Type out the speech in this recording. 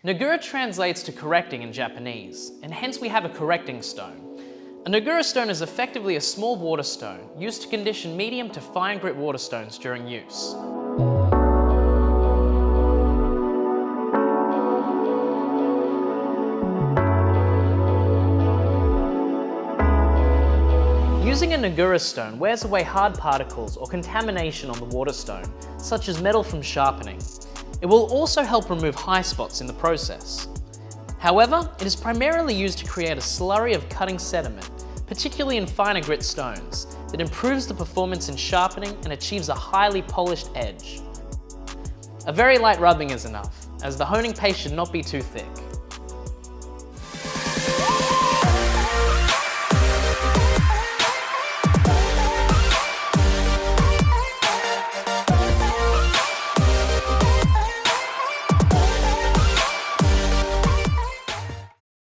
Nagura translates to correcting in Japanese, and hence we have a correcting stone. A Nagura stone is effectively a small water stone used to condition medium to fine grit water stones during use. Using a Nagura stone wears away hard particles or contamination on the water stone, such as metal from sharpening. It will also help remove high spots in the process. However, it is primarily used to create a slurry of cutting sediment, particularly in finer grit stones, that improves the performance in sharpening and achieves a highly polished edge. A very light rubbing is enough, as the honing paste should not be too thick.